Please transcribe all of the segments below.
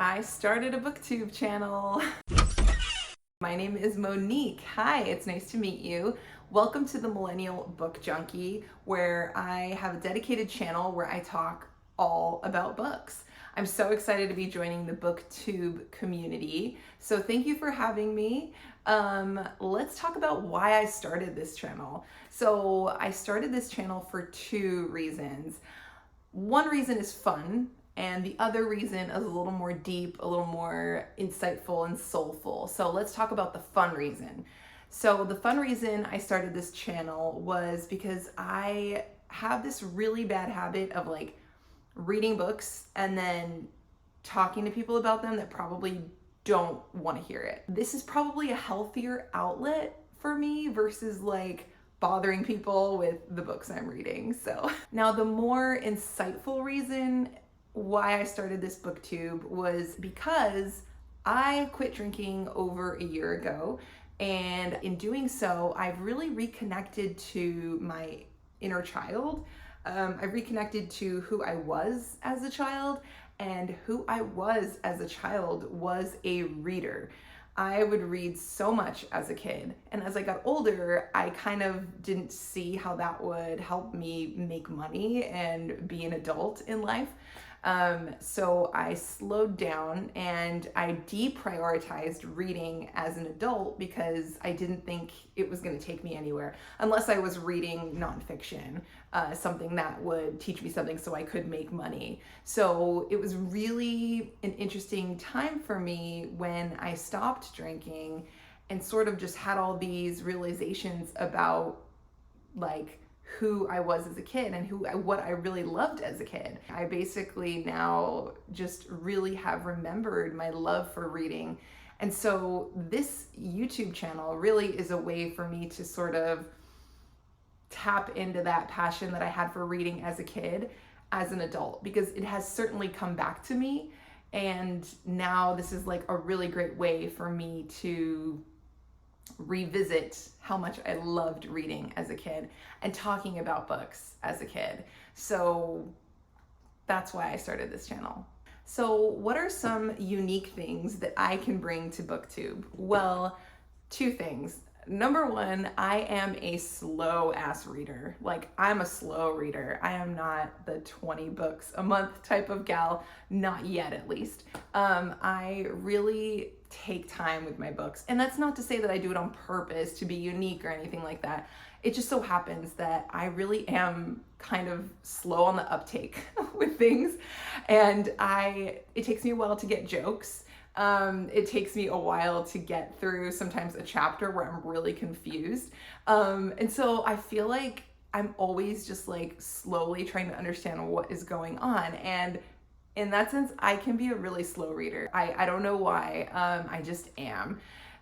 I started a booktube channel. My name is Monique. Hi, it's nice to meet you. Welcome to the Millennial Book Junkie, where I have a dedicated channel where I talk all about books. I'm so excited to be joining the Booktube community. So thank you for having me. Let's talk about why I started this channel. So I started this channel for two reasons. One reason is fun, and the other reason is a little more deep, a little more insightful and soulful. So let's talk about the fun reason. So the fun reason I started this channel was because I have this really bad habit of reading books and then talking to people about them that probably don't want to hear it. This is probably a healthier outlet for me versus bothering people with the books I'm reading. So now the more insightful reason why I started this booktube was because I quit drinking over a year ago, and in doing so I've really reconnected to my inner child. I've reconnected to who I was as a child, and who I was as a child was a reader. I would read so much as a kid, and as I got older, I kind of didn't see how that would help me make money and be an adult in life. So I slowed down and I deprioritized reading as an adult because I didn't think it was going to take me anywhere unless I was reading nonfiction, something that would teach me something so I could make money. So it was really an interesting time for me when I stopped drinking and sort of just had all these realizations about who I was as a kid and what I really loved as a kid. I basically now just really have remembered my love for reading. And so this YouTube channel really is a way for me to sort of tap into that passion that I had for reading as a kid as an adult, because it has certainly come back to me. And now this is a really great way for me to revisit how much I loved reading as a kid and talking about books as a kid. So that's why I started this channel. So what are some unique things that I can bring to BookTube? Well, two things. Number one, I am a slow ass reader. I'm a slow reader. I am not the 20 books a month type of gal, not yet at least. I really take time with my books. And that's not to say that I do it on purpose to be unique or anything like that. It just so happens that I really am kind of slow on the uptake with things. And it takes me a while to get jokes. It takes me a while to get through sometimes a chapter where I'm really confused. And so I feel like I'm always just slowly trying to understand what is going on. And in that sense, I can be a really slow reader. I don't know why, I just am.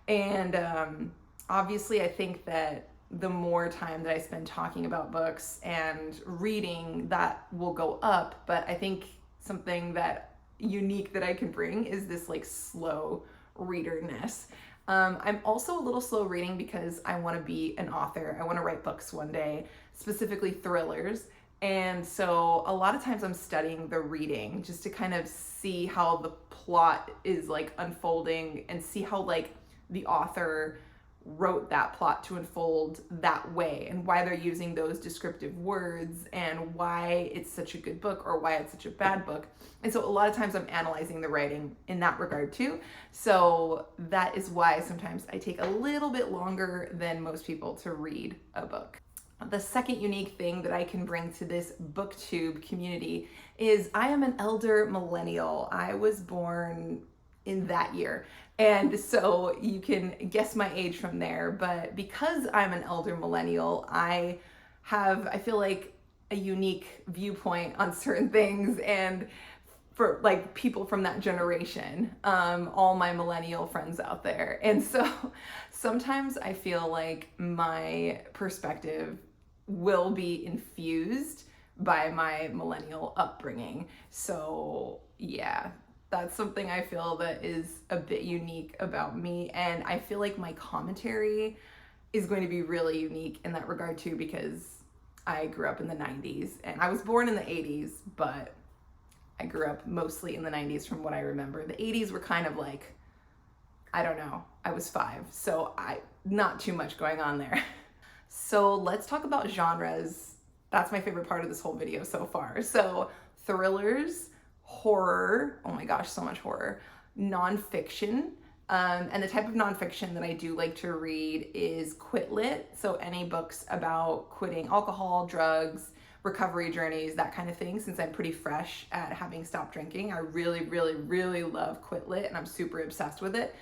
And obviously I think that the more time that I spend talking about books and reading, that will go up. But I think something that unique that I can bring is this slow readerness. I'm also a little slow reading because I want to be an author. I want to write books one day, specifically thrillers. And so a lot of times I'm studying the reading just to kind of see how the plot is unfolding and see how the author wrote that plot to unfold that way and why they're using those descriptive words and why it's such a good book or why it's such a bad book. And so a lot of times I'm analyzing the writing in that regard too. So that is why sometimes I take a little bit longer than most people to read a book. The second unique thing that I can bring to this booktube community is I am an elder millennial. I was born in that year. And so you can guess my age from there. But because I'm an elder millennial, I feel like a unique viewpoint on certain things, and for people from that generation, all my millennial friends out there. And so sometimes I feel like my perspective will be infused by my millennial upbringing. So yeah, that's something I feel that is a bit unique about me. And I feel like my commentary is going to be really unique in that regard too, because I grew up in the 90s and I was born in the 80s, but I grew up mostly in the 90s from what I remember. The 80s were kind of like, I don't know, I was 5, so not too much going on there. So let's talk about genres. That's my favorite part of this whole video so far. So thrillers, horror, oh my gosh, so much horror, nonfiction, and the type of nonfiction that I do like to read is quit lit. So any books about quitting alcohol, drugs, recovery journeys, that kind of thing. Since I'm pretty fresh at having stopped drinking, I really, really, really love quit lit, and I'm super obsessed with it.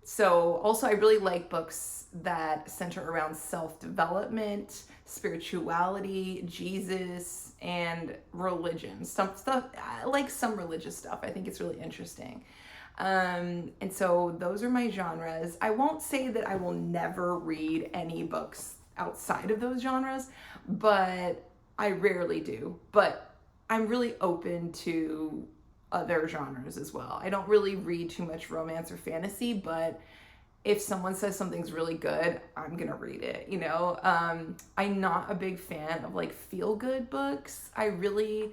So also I really like books that center around self-development, spirituality, Jesus, and religion. Some stuff, I like some religious stuff. I think it's really interesting. And so those are my genres. I won't say that I will never read any books outside of those genres, but I rarely do. But I'm really open to other genres as well. I don't really read too much romance or fantasy, but if someone says something's really good, I'm gonna read it, you know? I'm not a big fan of like feel-good books. I really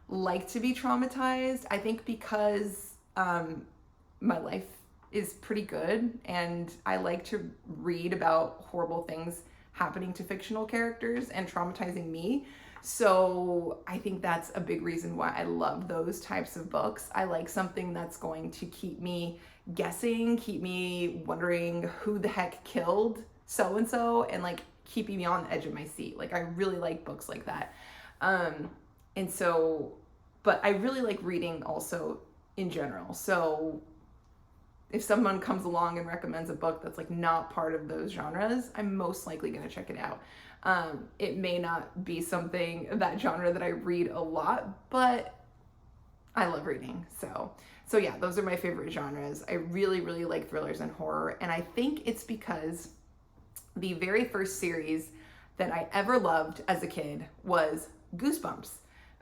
like to be traumatized. I think because my life is pretty good and I like to read about horrible things happening to fictional characters and traumatizing me. So I think that's a big reason why I love those types of books. I like something that's going to keep me guessing, keep me wondering who the heck killed so-and-so, and like keeping me on the edge of my seat. Like I really like books like that. And so, but I really like reading also in general. So if someone comes along and recommends a book that's like not part of those genres, I'm most likely going to check it out. It may not be something, that genre that I read a lot, but I love reading. So yeah, those are my favorite genres. I really, really like thrillers and horror. And I think it's because the very first series that I ever loved as a kid was Goosebumps.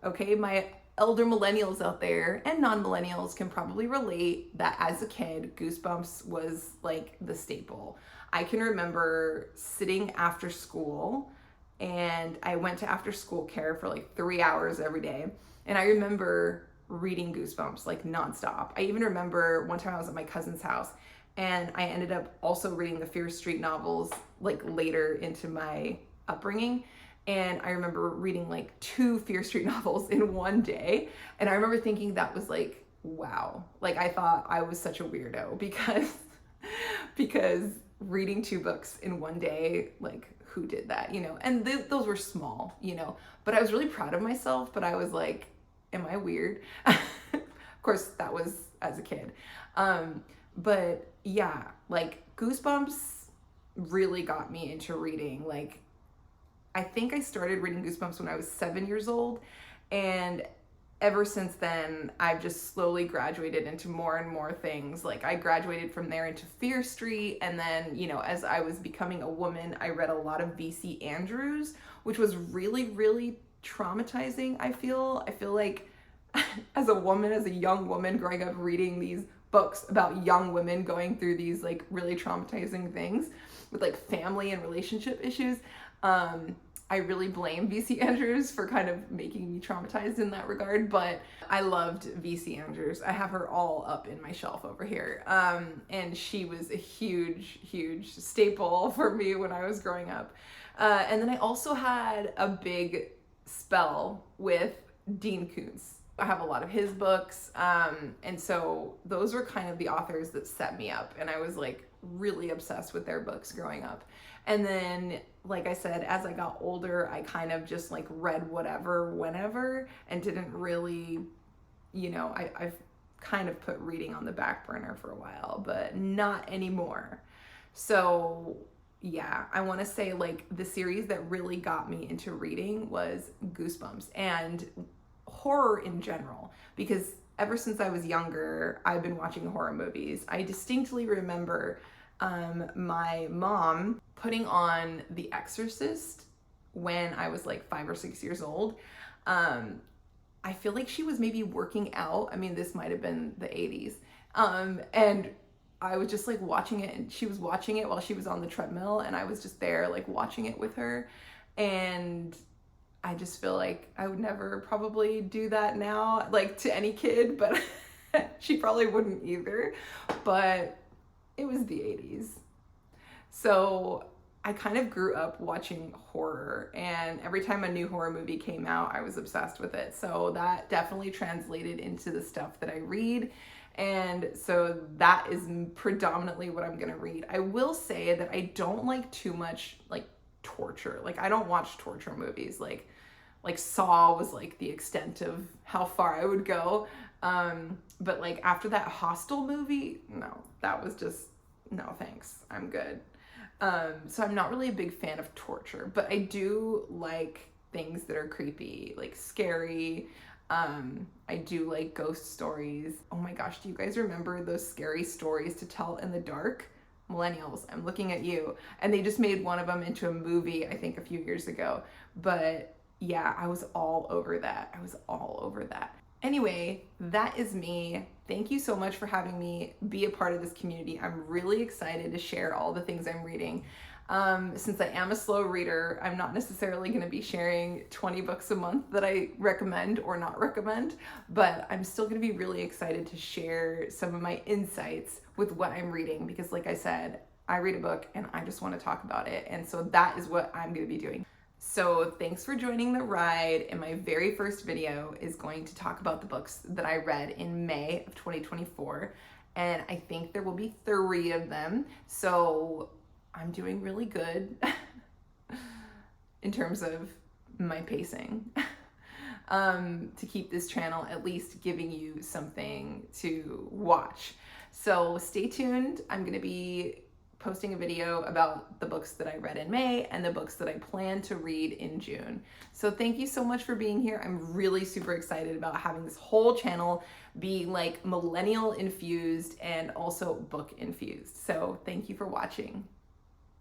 Okay, my elder millennials out there and non-millennials can probably relate that as a kid, Goosebumps was like the staple. I can remember sitting after school, and I went to after school care for like 3 hours every day. And I remember reading Goosebumps like nonstop. I even remember one time I was at my cousin's house and I ended up also reading the Fear Street novels like later into my upbringing. And I remember reading like 2 Fear Street novels in one day. And I remember thinking that was like, wow. Like I thought I was such a weirdo because reading 2 books in one day, like who did that, you know? And those were small, you know, but I was really proud of myself, but I was like, am I weird? Of course that was as a kid. But yeah, like Goosebumps really got me into reading. Like I think I started reading Goosebumps when I was 7 years old, and ever since then, I've just slowly graduated into more and more things. Like I graduated from there into Fear Street, and then, you know, as I was becoming a woman, I read a lot of V.C. Andrews, which was really, really traumatizing. I feel like as a woman, as a young woman growing up reading these books about young women going through these like really traumatizing things with like family and relationship issues, I really blame V.C. Andrews for kind of making me traumatized in that regard, but I loved V.C. Andrews. I have her all up in my shelf over here. And she was a huge, huge staple for me when I was growing up. And then I also had a big spell with Dean Koontz. I have a lot of his books. And so those were kind of the authors that set me up. And I was like really obsessed with their books growing up. And then, like I said, as I got older, I kind of just like read whatever, whenever, and didn't really, you know, I've kind of put reading on the back burner for a while, but not anymore. So yeah, I want to say like the series that really got me into reading was Goosebumps and horror in general, because ever since I was younger, I've been watching horror movies. I distinctly remember my mom putting on The Exorcist when I was like 5 or 6 years old. I feel like she was maybe working out. I mean, this might have been the 80s. And I was just like watching it, and she was watching it while she was on the treadmill, and I was just there like watching it with her. And I just feel like I would never probably do that now, like to any kid, but she probably wouldn't either. But it was the 80s. So I kind of grew up watching horror, and every time a new horror movie came out, I was obsessed with it. So that definitely translated into the stuff that I read. And so that is predominantly what I'm going to read. I will say that I don't like too much like torture. Like I don't watch torture movies. Like Saw was like the extent of how far I would go. But like after that Hostel movie, no, that was just no thanks. I'm good. So I'm not really a big fan of torture, but I do like things that are creepy, like scary. I do like ghost stories. Oh my gosh, do you guys remember those scary stories to tell in the dark? Millennials, I'm looking at you. And they just made one of them into a movie, I think a few years ago. But yeah, I was all over that. I was all over that. Anyway, that is me. Thank you so much for having me be a part of this community. I'm really excited to share all the things I'm reading. Since I am a slow reader, I'm not necessarily going to be sharing 20 books a month that I recommend or not recommend, but I'm still going to be really excited to share some of my insights with what I'm reading because like I said, I read a book and I just want to talk about it. And so that is what I'm going to be doing. So thanks for joining the ride. And my very first video is going to talk about the books that I read in May of 2024. And I think there will be 3 of them. So I'm doing really good in terms of my pacing to keep this channel at least giving you something to watch. So stay tuned. I'm going to be posting a video about the books that I read in May and the books that I plan to read in June. So thank you so much for being here. I'm really super excited about having this whole channel be like millennial infused and also book infused. So thank you for watching.